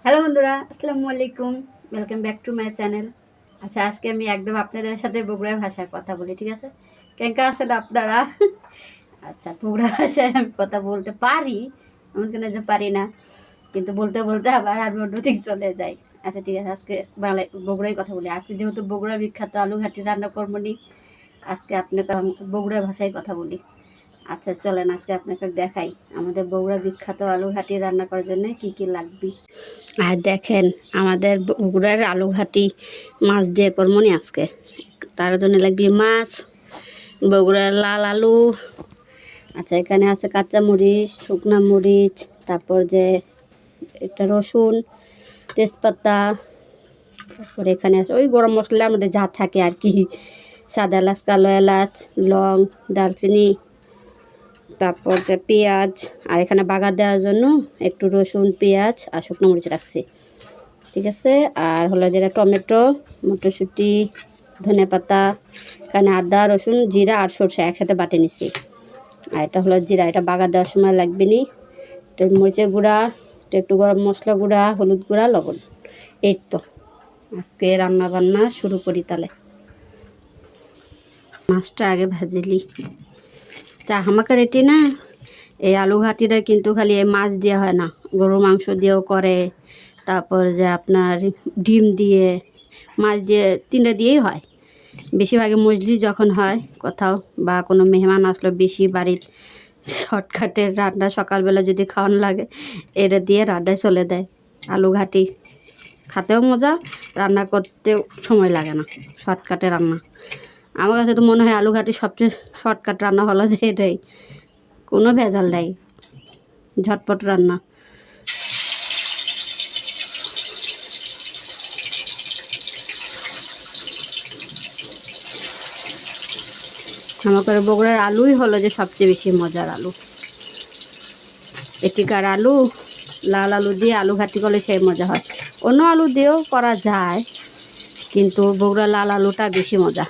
Hello বন্ধুরা, আসসালামু আলাইকুম। Welcome back to my channel. আচ্ছা, আজকে আমি একদম আপনাদের সাথে বগুড়া ভাষায় কথা বলি, ঠিক আছে? কেঙ্কা আছেন আপনারা? আচ্ছা, বগুড়া ভাষায় আমি কথা বলতে পারি, এমন কেন যে পারি না, কিন্তু বলতে বলতে আবার আমি অন্যদিক চলে যাই। আচ্ছা ঠিক আছে, আজকে বাংলায় বগুড়ায় কথা বলি। আজকে যেহেতু বগুড়া বিখ্যাত আলু ঘাটি রান্না করবো নি, আজকে আপনাকে বগুড়া ভাষায় কথা বলি। আচ্ছা চলেন, আজকে আপনাকে দেখাই আমাদের বগুড়া বিখ্যাত আলু ঘাটি রান্না করার জন্য কি কি লাগবে। আর দেখেন, আমাদের বগুড়ার আলু ঘাটি মাছ দিয়ে করবনি আজকে। তার জন্য লাগবে মাছ, বগুড়ার লাল আলু। আচ্ছা, এখানে আছে কাঁচা মরিচ, শুকনা মরিচ, তারপর যে এটা রসুন, তেজপাতা, তারপরে এখানে আছে ওই গরম মশলা আমাদের যা থাকে আর কি, সাদা এলাচ, কালো এলাচ, লং, দারচিনি, তারপর যে পেঁয়াজ। আর এখানে বাগার দেওয়ার জন্য একটু রসুন, পেঁয়াজ আর শুকনো মরিচ রাখছি, ঠিক আছে। আর হলো যেটা টমেটো, মটরশুঁটি, ধনে পাতা, এখানে আদা, রসুন, জিরা আর সরষে একসাথে বাটে নিছি। আর এটা হলো জিরা, এটা বাগার দেওয়ার সময় লাগবে নি। এটা মরিচের গুঁড়া, এটা একটু গরম মশলা গুঁড়া, হলুদ গুঁড়া, লবণ। এই তো আজকে রান্না বান্না শুরু করি তাহলে। মাছটা আগে ভাজিলি চা হামাকা রেটি না। এই আলু ঘাটিটা কিন্তু খালি এই মাছ দিয়ে হয় না, গরু মাংস দিয়েও করে, তারপর যে আপনার ডিম দিয়ে, মাছ দিয়ে, তিনটা দিয়েই হয়। বেশিরভাগে মজলি যখন হয় কোথাও বা কোনো মেহমান আসলো বেশি বাড়ির, শর্টকাটের রান্না সকালবেলা যদি খাওয়ানো লাগে, এটা দিয়ে রান্নায় চলে দেয়। আলু ঘাটি খাতেও মজা, রান্না করতেও সময় লাগে না, শর্টকাটে রান্না। আমার কাছে তো মনে হয় আলু ঘাটি সবচেয়ে শর্টকাট রান্না হলো যে এটাই, কোনো ভেজাল নেই, ঝটপট রান্না। আমার করে বগুড়ার আলুই হলো যে সবচেয়ে বেশি মজার আলু। এটিকার আলু, লাল আলু দিয়ে আলু ঘাটি করলে সেই মজা হয়। অন্য আলু দিয়েও করা যায়, কিন্তু বগুড়ার লাল আলুটা বেশি মজা।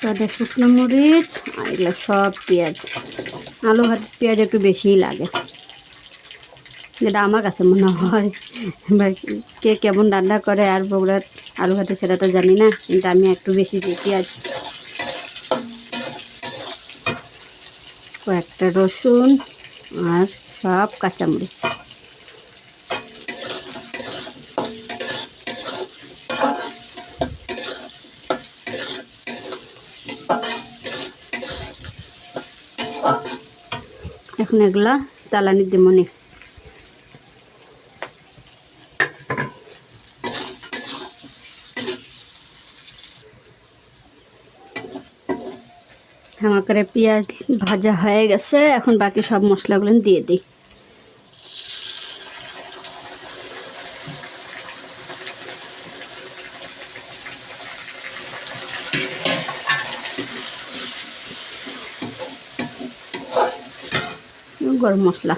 তাদের শুকনো মরিচ আর এগুলো সব পেঁয়াজ। আলু ঘাটির পেঁয়াজ একটু বেশিই লাগে, যেটা আমার কাছে মনে হয়। এবার কে কেমন রান্না করে আর বগুড়ার আলু ঘাটি সেটা তো জানি না, কিন্তু আমি একটু বেশি দিই পেঁয়াজ। কয়েকটা রসুন আর সব কাঁচামরিচ। এখন এগুলা তালানি দিমনি। আমার করে পেঁয়াজ ভাজা হয়ে গেছে, এখন বাকি সব মশলাগুলো দিয়ে দিই। গরম মশলা,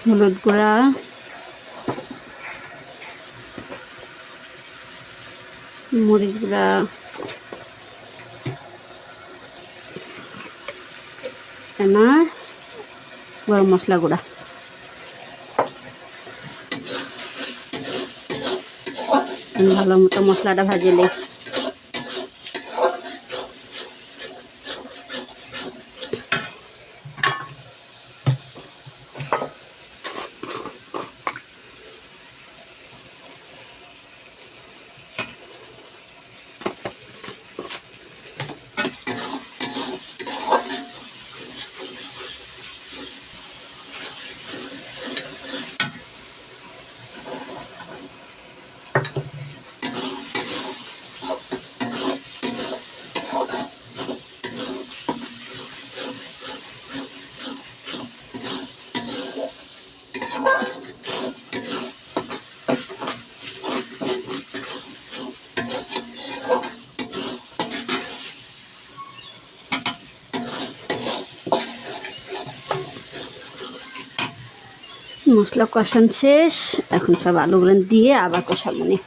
হলুদ গুঁড়া, মরিচ গুঁড়া, না গরম মশলা গুঁড়া। ভালো মতো মশলাটা ভাজিলে মশলা কষানো শেষ, এখন সব আলুগুলো দিয়ে আবার কষাবো নি।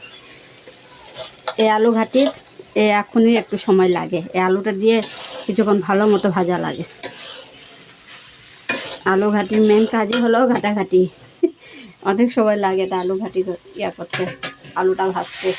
এই আলু ঘাটির এখনই একটু সময় লাগে, এই আলুটা দিয়ে কিছুক্ষণ ভালো মতো ভাজা লাগে। আলু ঘাটির মেন কাজই হলো ঘাটাঘাটি, অনেক সময় লাগে এটা আলু ঘাটি করতে, আলুটা ভাজতে।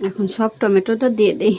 এখন সব টমেটোটা দিয়ে দিই।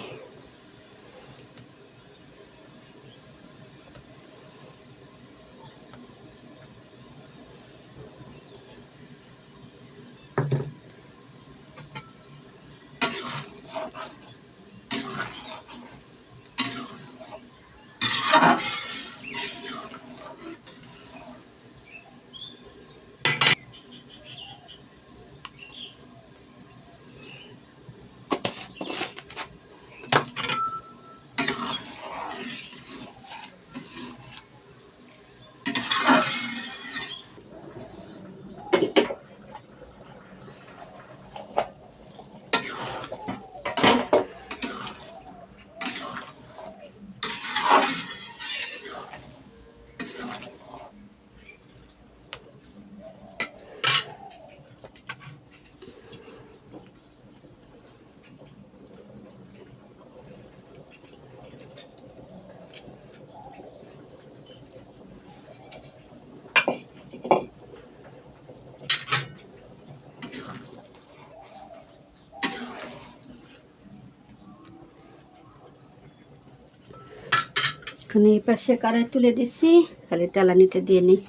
এখন এই পাশে কড়াই তুলে দিচ্ছি, খালি তেলানিতে দিয়ে নিই,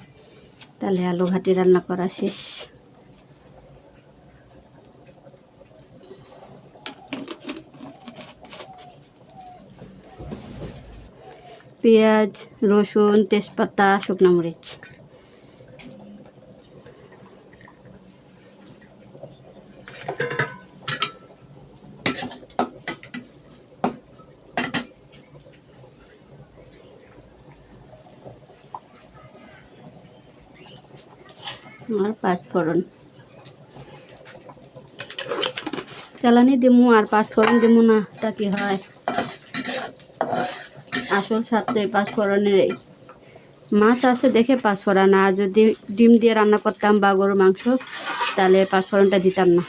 তাহলে আলু ঘাটি রান্না করা শেষ। পেঁয়াজ, রসুন, তেজপাতা, শুকনো মরিচ। আর পাঁচফোড়ন, চালানি দিমু আর পাঁচফোড়ন দিমু না, তা কি হয়? আসল স্বাদ তো এই পাঁচফোড়নের। মাছ আছে দেখে পাঁচফোড়ন, আর যদি ডিম দিয়ে রান্না করতাম বা গরুর মাংস, তাহলে পাঁচফোড়নটা দিতাম না।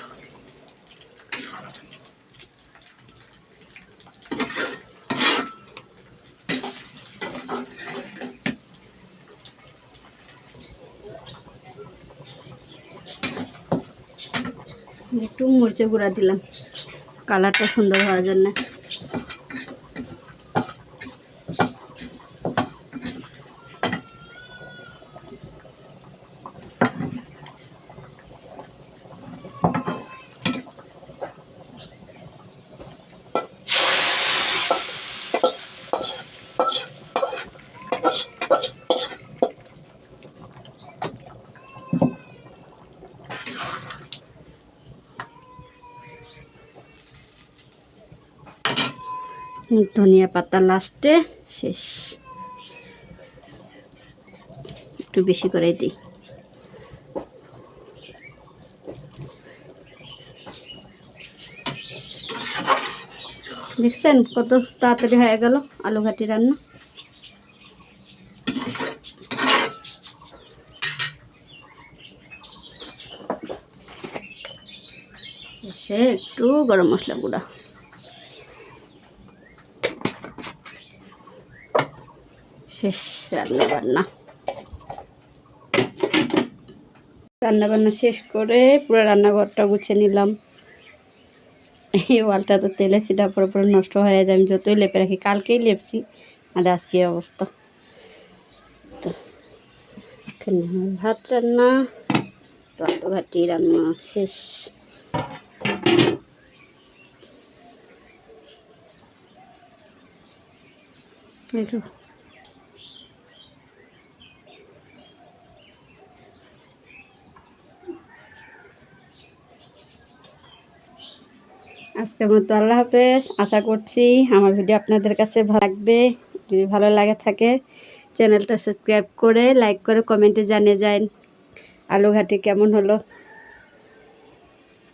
একটু মরিচের গুঁড়া দিলাম কালারটা সুন্দর হওয়ার জন্য। ধনিয়া পাতা লাস্টে শেষ, একটু বেশি করে দিই। দেখছেন কত তাড়াতাড়ি হয়ে গেল আলু ঘাটি রান্না। সে একটু গরম মশলা গুঁড়া, শেষ রান্না বান্না। রান্নাবান্না শেষ করে পুরো রান্নাঘরটা গুছিয়ে নিলাম। এই ওয়ালটা তো তেলে সেটা পুরো নষ্ট হয়ে যায়, আমি যতই লেপে রাখি, কালকেই লেপছি আর আজকে অবস্থা। তো এখানে আমার ভাত রান্না, আলু ঘাটি রান্না শেষ। একটু আজকের মতো আল্লাহ হাফেজ। আশা করছি আমার ভিডিও আপনাদের কাছে ভালো লাগবে। যদি ভালো লাগে থাকে চ্যানেলটা সাবস্ক্রাইব করে লাইক করে কমেন্টে জানিয়ে যান আলু ঘাটি কেমন হলো।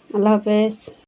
আল্লাহ হাফেজ।